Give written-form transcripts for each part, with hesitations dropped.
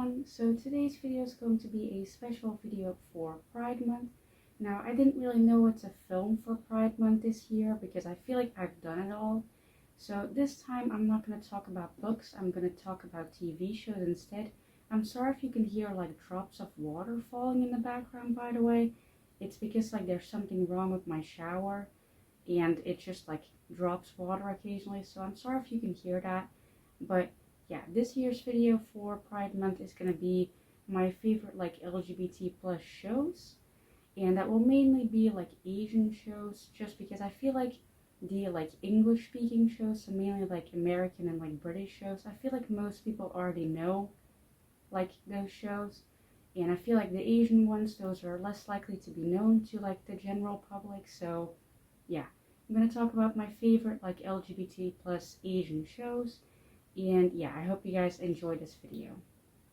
everyone, so today's video is going to be a special video for Pride Month. Now, I didn't really know what to film for Pride Month this year because I feel like I've done it all. So this time I'm not going to talk about books, I'm going to talk about TV shows instead. I'm sorry if you can hear like drops of water falling in the background, by the way. It's because like there's something wrong with my shower and it just like drops water occasionally, so I'm sorry if you can hear that. But yeah, this year's video for Pride Month is going to be my favorite like LGBT plus shows, and that will mainly be like Asian shows, just because I feel like the like English speaking shows, so mainly like American and like British shows, I feel like most people already know like those shows, and I feel like the Asian ones, those are less likely to be known to like the general public. So yeah, I'm going to talk about my favorite like LGBT plus Asian shows. And yeah, I hope you guys enjoy this video.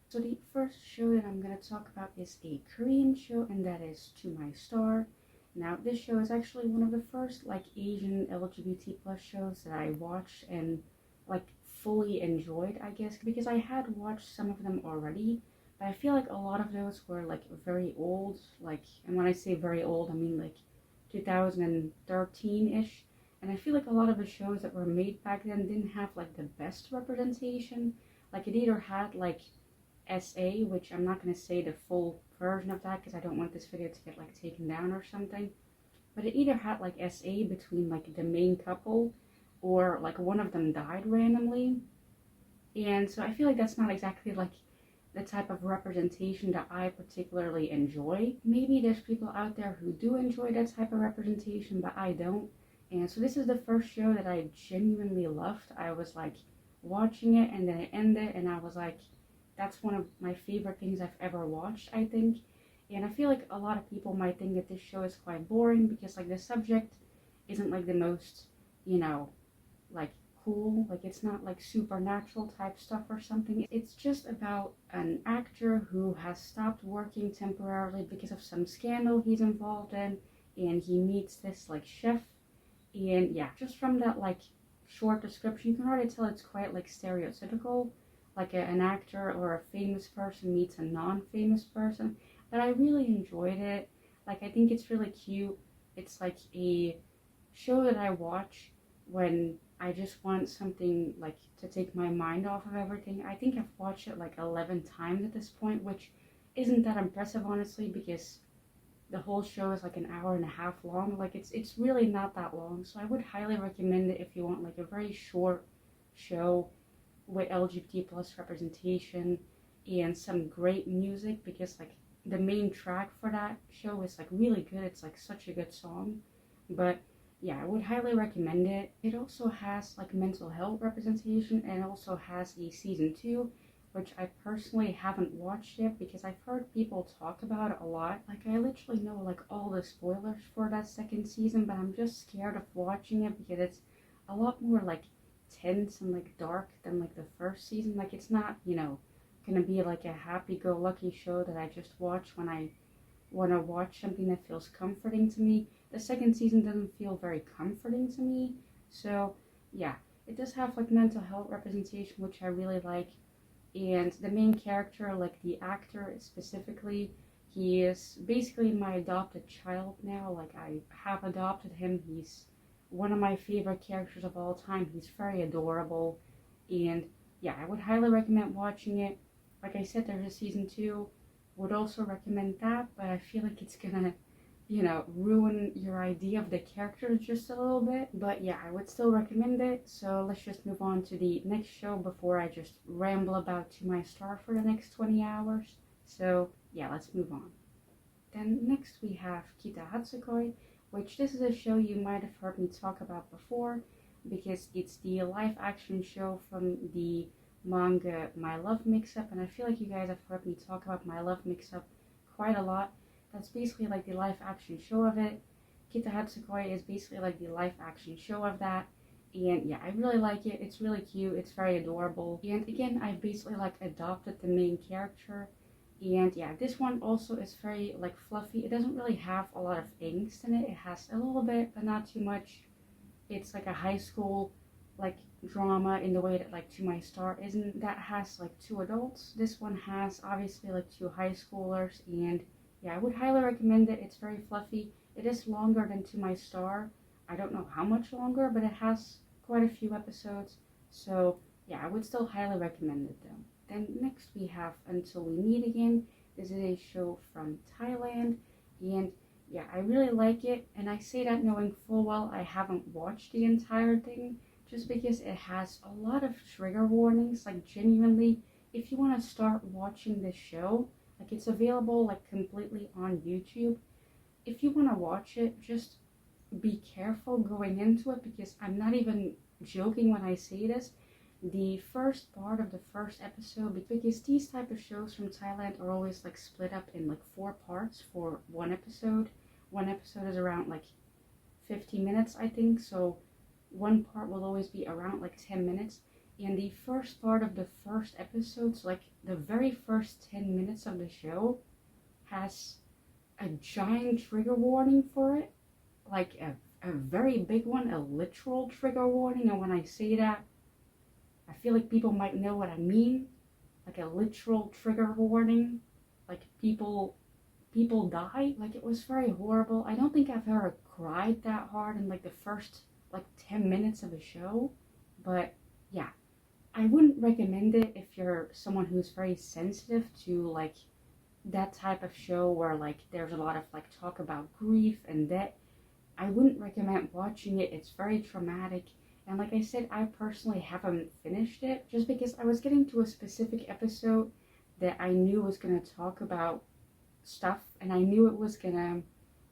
So the first show that I'm going to talk about is a Korean show, and that is To My Star. Now, this show is actually one of the first like Asian LGBT plus shows that I watched and like fully enjoyed, I guess, because I had watched some of them already, but I feel like a lot of those were like very old, like, and when I say very old, I mean like 2013-ish. And I feel like a lot of the shows that were made back then didn't have like the best representation. Like it either had like SA, which I'm not going to say the full version of that because I don't want this video to get like taken down or something. But it either had like SA between like the main couple, or like one of them died randomly. And so I feel like that's not exactly like the type of representation that I particularly enjoy. Maybe there's people out there who do enjoy that type of representation, but I don't. And so this is the first show that I genuinely loved. I was like watching it and then it ended and I was like, that's one of my favorite things I've ever watched, I think. And I feel like a lot of people might think that this show is quite boring because like the subject isn't like the most, you know, like cool. Like it's not like supernatural type stuff or something. It's just about an actor who has stopped working temporarily because of some scandal he's involved in, and he meets this like chef. And yeah, just from that like short description, you can already tell it's quite like stereotypical, like an actor or a famous person meets a non-famous person. But I really enjoyed it. Like I think it's really cute. It's like a show that I watch when I just want something like to take my mind off of everything. I think I've watched it like 11 times at this point, which isn't that impressive honestly, because the whole show is like an hour and a half long. Like it's really not that long, so I would highly recommend it if you want like a very short show with LGBT plus representation and some great music, because like the main track for that show is like really good. It's like such a good song. But yeah, I would highly recommend it. It also has like mental health representation, and it also has a season 2, which I personally haven't watched yet because I've heard people talk about it a lot. Like I literally know like all the spoilers for that second season, but I'm just scared of watching it because it's a lot more like tense and like dark than like the first season. Like it's not, you know, gonna be like a happy-go-lucky show that I just watch when I want to watch something that feels comforting to me. The second season doesn't feel very comforting to me. So yeah, it does have like mental health representation, which I really like. And the main character, like the actor specifically, he is basically my adopted child now. Like I have adopted him. He's one of my favorite characters of all time. He's very adorable. And yeah, I would highly recommend watching it. Like I said, there's a season 2. Would also recommend that, but I feel like it's gonna, you know, ruin your idea of the characters just a little bit. But yeah, I would still recommend it. So let's just move on to the next show before I just ramble about To My Star for the next 20 hours. So yeah, let's move on. Then next we have Kita Hatsukoi, which this is a show you might have heard me talk about before because it's the live action show from the manga My Love Mix-Up, and I feel like you guys have heard me talk about My Love Mix-Up quite a lot. That's basically like the live action show of it. Kita Hatsukoi is basically like the live action show of that. And yeah, I really like it. It's really cute. It's very adorable. And again, I basically like adopted the main character. And yeah, this one also is very like fluffy. It doesn't really have a lot of angst in it. It has a little bit, but not too much. It's like a high school like drama in the way that like To My Star isn't. That has like two adults. This one has obviously like two high schoolers, and yeah, I would highly recommend it. It's very fluffy. It is longer than To My Star. I don't know how much longer, but it has quite a few episodes. So yeah, I would still highly recommend it though. Then next we have Until We Meet Again. This is a show from Thailand, and yeah, I really like it, and I say that knowing full well I haven't watched the entire thing, just because it has a lot of trigger warnings. Like genuinely, if you want to start watching this show, like it's available like completely on YouTube. If you want to watch it, just be careful going into it, because I'm not even joking when I say this. The first part of the first episode, because these type of shows from Thailand are always like split up in like 4 parts for one episode. One episode is around like 15 minutes, I think, so one part will always be around like 10 minutes. And the first part of the first episode, so like the very first 10 minutes of the show, has a giant trigger warning for it, like a very big one, a literal trigger warning. And when I say that, I feel like people might know what I mean, like a literal trigger warning, like people die. Like it was very horrible. I don't think I've ever cried that hard in like the first like 10 minutes of a show, but yeah, I wouldn't recommend it if you're someone who's very sensitive to like that type of show where like there's a lot of like talk about grief and death. I wouldn't recommend watching it. It's very traumatic. And like I said, I personally haven't finished it just because I was getting to a specific episode that I knew was going to talk about stuff, and I knew it was going to,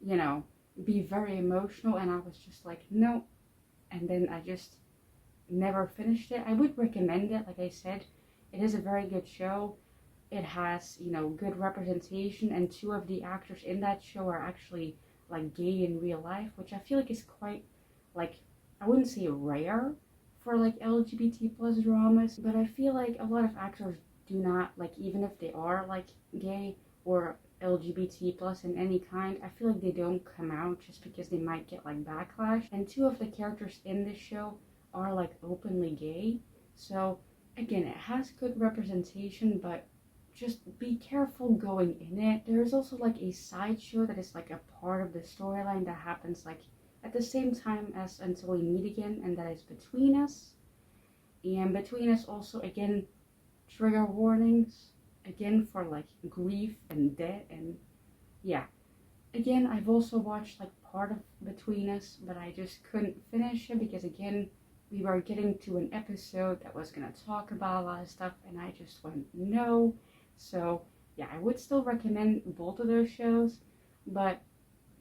you know, be very emotional, and I was just like, no. And then I just never finished it. I would recommend it. Like I said, it is a very good show. It has, you know, good representation, and two of the actors in that show are actually like gay in real life, which I feel like is quite like, I wouldn't say rare for like LGBT plus dramas, but I feel like a lot of actors do not, like, even if they are like gay or LGBT plus in any kind, I feel like they don't come out just because they might get like backlash. And two of the characters in this show are like openly gay. So again, it has good representation, but just be careful going in it. There is also like a side show that is like a part of the storyline that happens like at the same time as Until We Meet Again, and that is Between Us. And Between Us also, again, trigger warnings, again for like grief and death, and yeah. Again, I've also watched like part of Between Us, but I just couldn't finish it because again, we were getting to an episode that was gonna talk about a lot of stuff, and I just went no. So yeah, I would still recommend both of those shows, but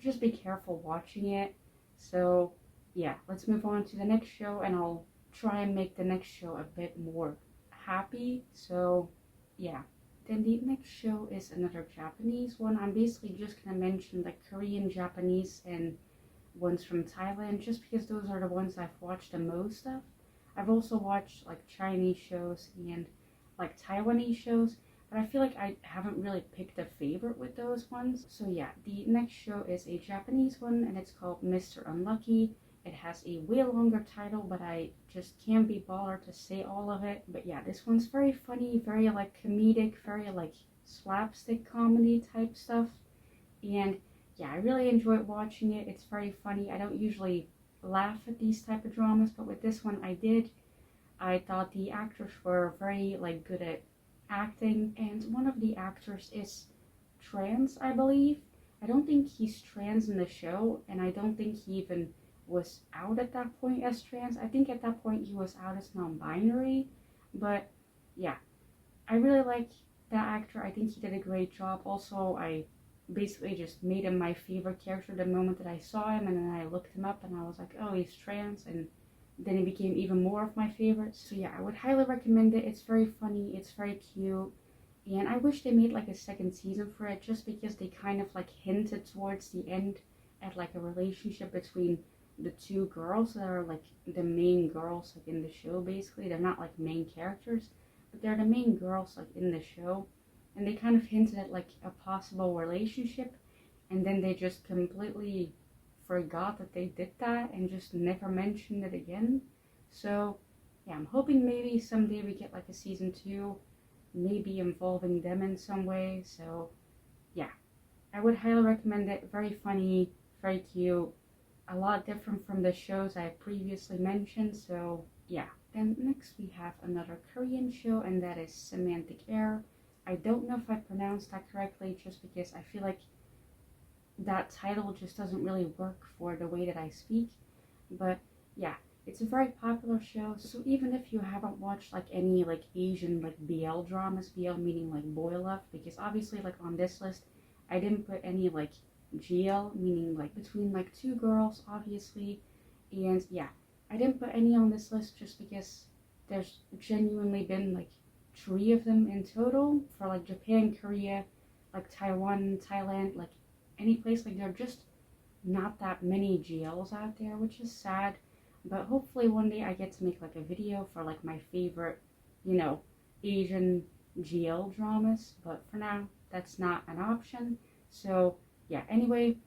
just be careful watching it. So yeah, let's move on to the next show, and I'll try and make the next show a bit more happy. So yeah, then the next show is another Japanese one. I'm basically just gonna mention the Korean, Japanese, and ones from Thailand, just because those are the ones I've watched the most of. I've also watched like Chinese shows and like Taiwanese shows, but I feel like I haven't really picked a favorite with those ones. So yeah, the next show is a Japanese one, and it's called Mr. Unlucky. It has a way longer title, but I just can't be bothered to say all of it. But yeah, this one's very funny, very like comedic, very like slapstick comedy type stuff. And yeah, I really enjoyed watching it. It's very funny. I don't usually laugh at these type of dramas, but with this one I did. I thought the actors were very like good at acting, and one of the actors is trans, I believe. I don't think he's trans in the show, and I don't think he even was out at that point as trans. I think at that point he was out as non-binary. But yeah, I really like that actor. I think he did a great job. Also, I basically just made him my favorite character the moment that I saw him, and then I looked him up and I was like, oh, he's trans, and then he became even more of my favorite. So yeah, I would highly recommend it. It's very funny, it's very cute, and I wish they made like a second season for it, just because they kind of like hinted towards the end at like a relationship between the two girls that are like the main girls like in the show. Basically, they're not like main characters, but they're the main girls like in the show, and they kind of hinted at like a possible relationship, and then they just completely forgot that they did that and just never mentioned it again. So yeah, I'm hoping maybe someday we get like a season 2, maybe involving them in some way. So yeah, I would highly recommend it. Very funny, very cute, a lot different from the shows I previously mentioned. So yeah. Then next we have another Korean show, and that is Semantic Air. I don't know if I pronounced that correctly, just because I feel like that title just doesn't really work for the way that I speak. But yeah, it's a very popular show. So even if you haven't watched like any like Asian like BL dramas, BL meaning like boy love, because obviously like on this list I didn't put any like GL, meaning like between like two girls, obviously. And yeah, I didn't put any on this list just because there's genuinely been like 3 of them in total for like Japan, Korea, like Taiwan, Thailand, like any place. Like there are just not that many GLs out there, which is sad. But hopefully one day I get to make like a video for like my favorite, you know, Asian GL dramas. But for now, that's not an option. So yeah, anyway,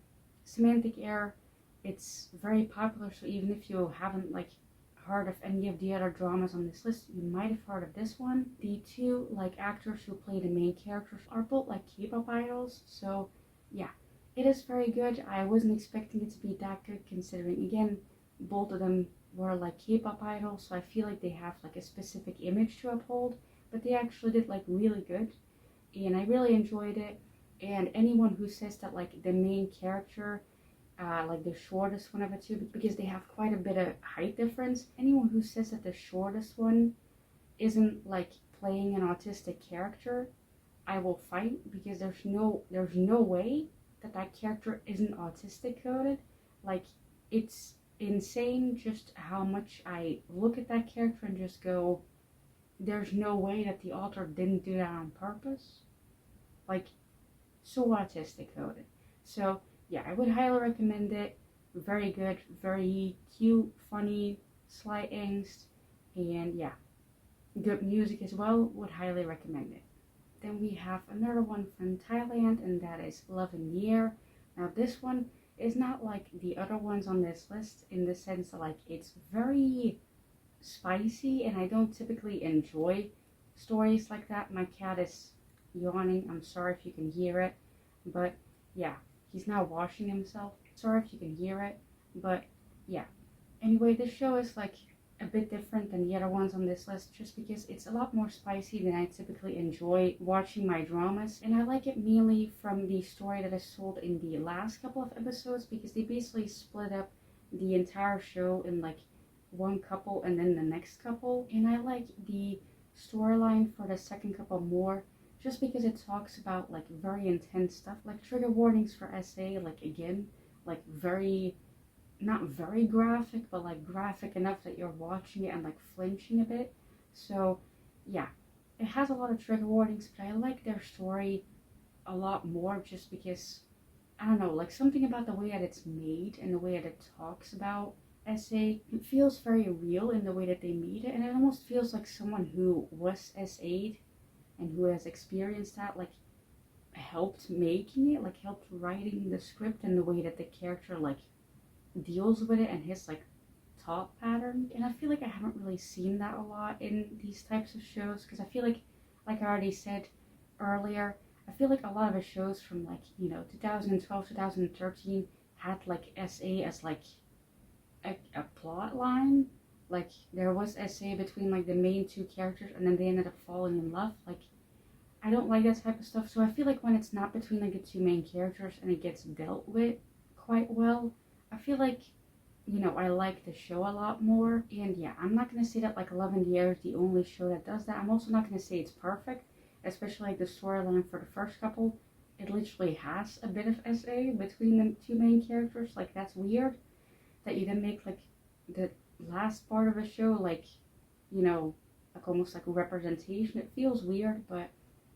Semantic Air, it's very popular. So even if you haven't like heard of any of the other dramas on this list, you might have heard of this one. The 2 like actors who play the main characters are both like K-pop idols. So yeah, it is very good. I wasn't expecting it to be that good, considering again both of them were like K-pop idols, so I feel like they have like a specific image to uphold, but they actually did like really good, and I really enjoyed it. And anyone who says that like the main character, like the shortest one of the 2, because they have quite a bit of height difference, anyone who says that the shortest one isn't like playing an autistic character, I will fight, because there's no way that that character isn't autistic coded. Like, it's insane just how much I look at that character and just go, there's no way that the author didn't do that on purpose. Like, so autistic coded. So yeah, I would highly recommend it. Very good, very cute, funny, slight angst, and yeah, good music as well. Would highly recommend it. Then we have another one from Thailand, and that is Love in the Air. Now this one is not like the other ones on this list, in the sense that like it's very spicy, and I don't typically enjoy stories like that. My cat is yawning. I'm sorry if you can hear it, but yeah, he's now washing himself. Sorry if you can hear it, but yeah. Anyway, this show is like a bit different than the other ones on this list, just because it's a lot more spicy than I typically enjoy watching my dramas. And I like it mainly from the story that is told in the last couple of episodes, because they basically split up the entire show in like one couple and then the next couple. And I like the storyline for the second couple more, just because it talks about like very intense stuff, like trigger warnings for SA, like again, like very, not very graphic, but like graphic enough that you're watching it and like flinching a bit. So yeah, it has a lot of trigger warnings, but I like their story a lot more, just because, I don't know, like something about the way that it's made and the way that it talks about SA, it feels very real in the way that they made it, and it almost feels like someone who was SA'd and who has experienced that, like, helped making it, like helped writing the script and the way that the character like deals with it and his like thought pattern. And I feel like I haven't really seen that a lot in these types of shows, because I feel like I already said earlier, I feel like a lot of the shows from like, you know, 2012, 2013 had like SA as like a plot line. Like there was SA between like the main 2 characters, and then they ended up falling in love. Like, I don't like that type of stuff. So I feel like when it's not between like the 2 main characters and it gets dealt with quite well, I feel like, you know, I like the show a lot more. And yeah, I'm not going to say that like Love in the Air is the only show that does that. I'm also not going to say it's perfect, especially like the storyline for the first couple. It literally has a bit of SA between the 2 main characters. Like, that's weird that you then make like the last part of a show like, you know, like almost like a representation. It feels weird, but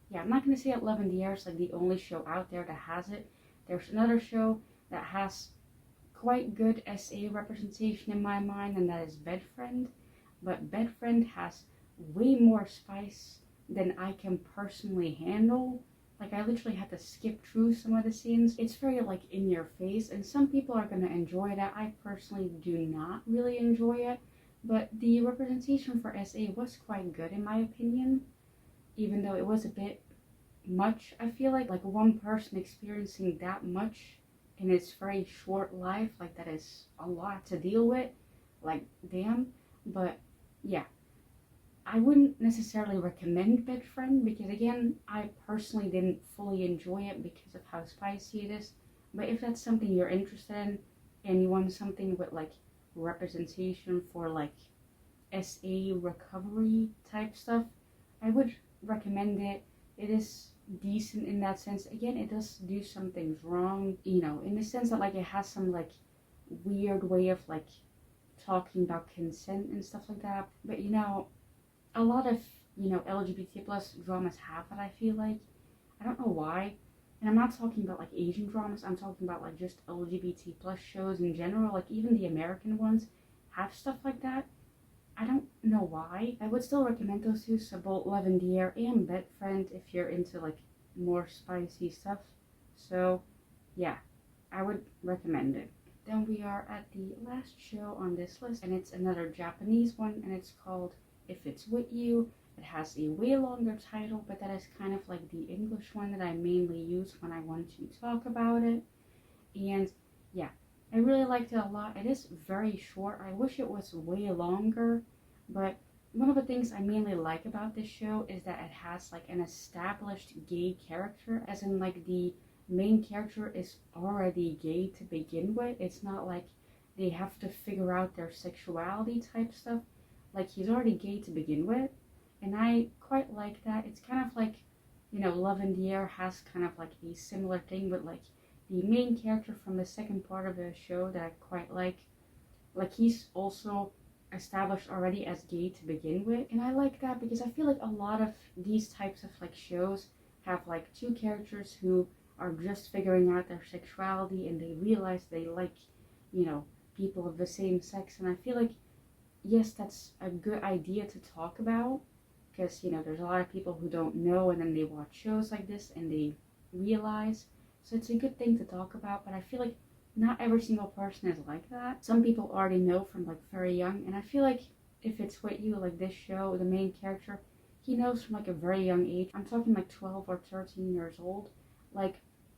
yeah, I'm not going to say that Love in the Air is like the only show out there that has it. There's another show that has quite good SA representation in my mind, and that is Bedfriend. But Bedfriend has way more spice than I can personally handle. Like, I literally had to skip through some of the scenes. It's very like in your face, and some people are going to enjoy that. I personally do not really enjoy it. But the representation for SA was quite good in my opinion, even though it was a bit much. I feel like one person experiencing that much in its very short life, like that is a lot to deal with, like damn. But yeah, I wouldn't necessarily recommend Bed Friend because again, I personally didn't fully enjoy it because of how spicy it is. But if that's something you're interested in and you want something with like representation for like SA recovery type stuff, I would recommend it. It is decent in that sense. Again, it does do some things wrong, you know, in the sense that like it has some like weird way of like talking about consent and stuff like that. But you know, a lot of, you know, LGBT plus dramas have that, I feel like. I don't know why. And I'm not talking about like Asian dramas, I'm talking about like just LGBT plus shows in general. Like even the American ones have stuff like that. I don't know why. I would still recommend those two, so both Love in the Air and Bed Friend if you're into like more spicy stuff. So yeah, I would recommend it. Then we are at the last show on this list, and it's another Japanese one, and it's called If It's With You. It has a way longer title, but that is kind of like the English one that I mainly use when I want to talk about it. And yeah, I really liked it a lot. It is very short. I wish it was way longer, but one of the things I mainly like about this show is that it has like an established gay character, as in like the main character is already gay to begin with. It's not like they have to figure out their sexuality type stuff. Like he's already gay to begin with, and I quite like that. It's kind of like, you know, Love in the Air has kind of like a similar thing, but like the main character from the second part of the show that I quite like he's also established already as gay to begin with, and I like that because I feel like a lot of these types of like shows have like two characters who are just figuring out their sexuality and they realize they like, you know, people of the same sex. And I feel like yes, that's a good idea to talk about because, you know, there's a lot of people who don't know and then they watch shows like this and they realize. So it's a good thing to talk about, but I feel like not every single person is like that. Some people already know from like very young, and I feel like If It's With You, like this show, the main character, he knows from like a very young age. I'm talking like 12 or 13 years old. Like,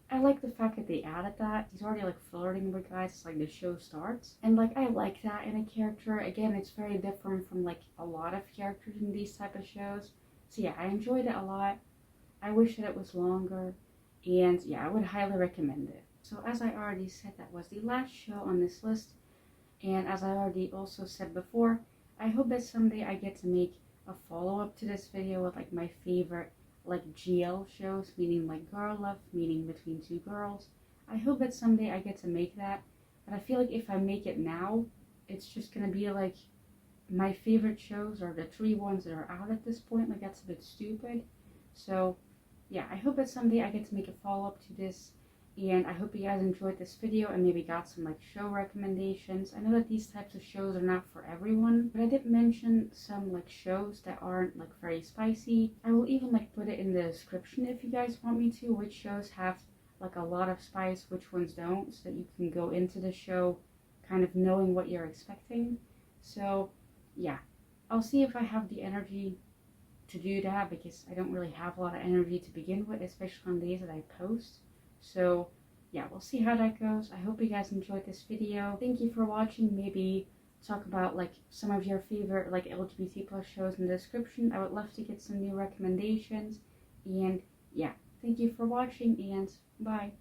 I like the fact that they added that. He's already like flirting with guys as like the show starts. And like I like that in a character. Again, it's very different from like a lot of characters in these type of shows. So yeah, I enjoyed it a lot. I wish that it was longer. And yeah, I would highly recommend it. So as I already said, that was the last show on this list. And as I already also said before, I hope that someday I get to make a follow-up to this video with like my favorite like GL shows, meaning like girl love, meaning between two girls. I hope that someday I get to make that, but I feel like if I make it now, it's just gonna be like my favorite shows are the three ones that are out at this point. Like that's a bit stupid. So yeah, I hope that someday I get to make a follow-up to this, and I hope you guys enjoyed this video and maybe got some like show recommendations. I know that these types of shows are not for everyone, but I did mention some like shows that aren't like very spicy. I will even like put it in the description if you guys want me to, which shows have like a lot of spice, which ones don't, so that you can go into the show kind of knowing what you're expecting. So yeah, I'll see if I have the energy to do that because I don't really have a lot of energy to begin with, especially on days that I post. So yeah, we'll see how that goes. I hope you guys enjoyed this video. Thank you for watching. Maybe talk about like some of your favorite like LGBT plus shows in the description. I would love to get some new recommendations. And yeah, thank you for watching and bye.